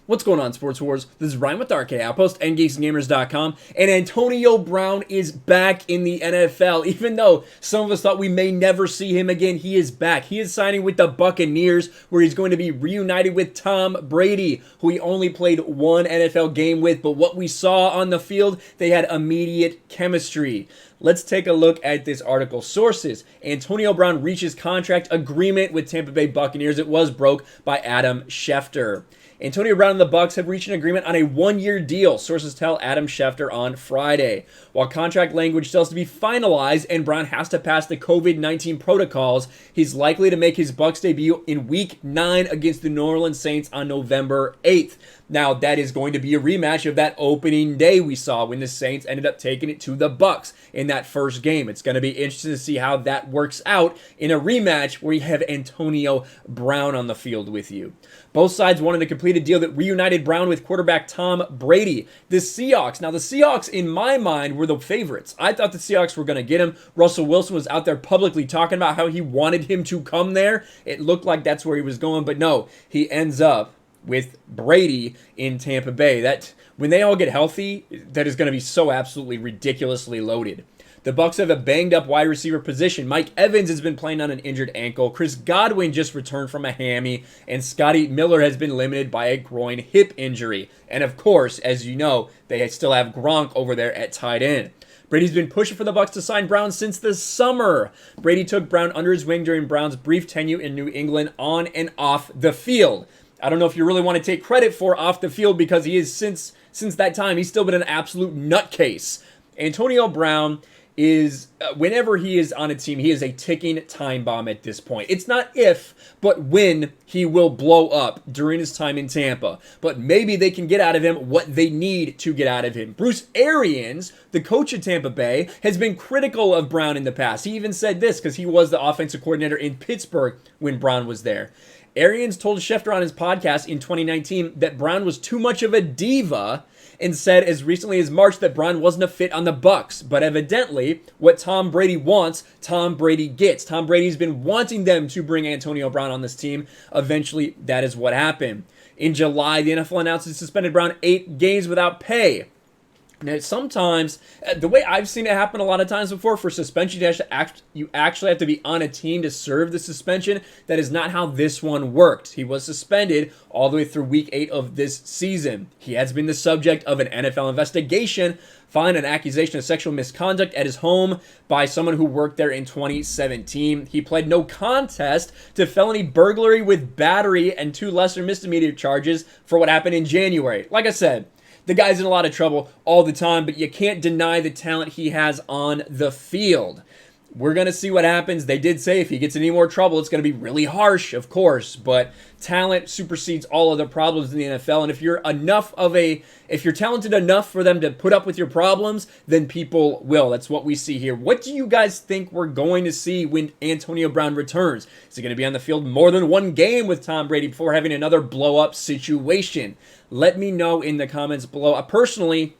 What's going on, Sports Wars? This is Ryan with RK Outpost, NGeeksandGamers.com, and Antonio Brown is back in the NFL. Even though some of us thought we may never see him again, he is back. He is signing with the Buccaneers, where he's going to be reunited with Tom Brady, who he only played one NFL game with, but what we saw on the field, they had immediate chemistry. Let's take a look at this article. Sources: Antonio Brown reaches contract agreement with Tampa Bay Buccaneers. It was broke by Adam Schefter. Antonio Brown and the Bucs have reached an agreement on a one-year deal, sources tell Adam Schefter on Friday. While contract language still has to be finalized and Brown has to pass the COVID-19 protocols, he's likely to make his Bucs debut in Week 9 against the New Orleans Saints on November 8th. Now, that is going to be a rematch of that opening day we saw when the Saints ended up taking it to the Bucs in that first game. It's going to be interesting to see how that works out in a rematch where you have Antonio Brown on the field with you. Both sides wanted to complete a deal that reunited Brown with quarterback Tom Brady. The Seahawks. Now, the Seahawks, in my mind, were the favorites. I thought the Seahawks were going to get him. Russell Wilson was out there publicly talking about how he wanted him to come there. It looked like that's where he was going, but no, he ends up with Brady in Tampa Bay. That when they all get healthy, that is going to be so absolutely ridiculously loaded. The Bucs have a banged-up wide receiver position. Mike Evans has been playing on an injured ankle. Chris Godwin just returned from a hammy, and Scotty Miller has been limited by a groin hip injury. And of course, as you know, they still have Gronk over there at tight end. Brady's been pushing for the Bucs to sign Brown since the summer. Brady took Brown under his wing during Brown's brief tenure in New England on and off the field. I don't know if you really want to take credit for off the field because he is since that time, he's still been an absolute nutcase. Antonio Brown is, whenever he is on a team, he is a ticking time bomb at this point. It's not if, but when he will blow up during his time in Tampa. But maybe they can get out of him what they need to get out of him. Bruce Arians, the coach of Tampa Bay, has been critical of Brown in the past. He even said this because he was the offensive coordinator in Pittsburgh when Brown was there. Arians told Schefter on his podcast in 2019 that Brown was too much of a diva and said as recently as March that Brown wasn't a fit on the Bucs. But evidently, what Tom Brady wants, Tom Brady gets. Tom Brady's been wanting them to bring Antonio Brown on this team. Eventually, that is what happened. In July, the NFL announced it suspended Brown 8 games without pay. Now, sometimes, the way I've seen it happen a lot of times before, for suspension, you actually have to be on a team to serve the suspension. That is not how this one worked. He was suspended all the way through Week 8 of this season. He has been the subject of an NFL investigation, following an accusation of sexual misconduct at his home by someone who worked there in 2017. He pled no contest to felony burglary with battery and 2 lesser misdemeanor charges for what happened in January. Like I said, the guy's in a lot of trouble all the time, but you can't deny the talent he has on the field. We're going to see what happens. They did say if he gets in any more trouble, it's going to be really harsh, of course, but talent supersedes all other problems in the NFL, and if you're talented enough for them to put up with your problems, then people will. That's what we see here. What do you guys think we're going to see when Antonio Brown returns? Is he going to be on the field more than one game with Tom Brady before having another blow-up situation? Let me know in the comments below. Personally,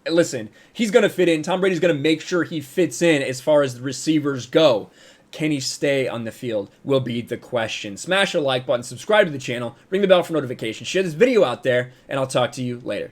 listen, he's going to fit in. Tom Brady's going to make sure he fits in as far as the receivers go. Can he stay on the field will be the question. Smash the like button, subscribe to the channel, ring the bell for notifications, share this video out there, and I'll talk to you later.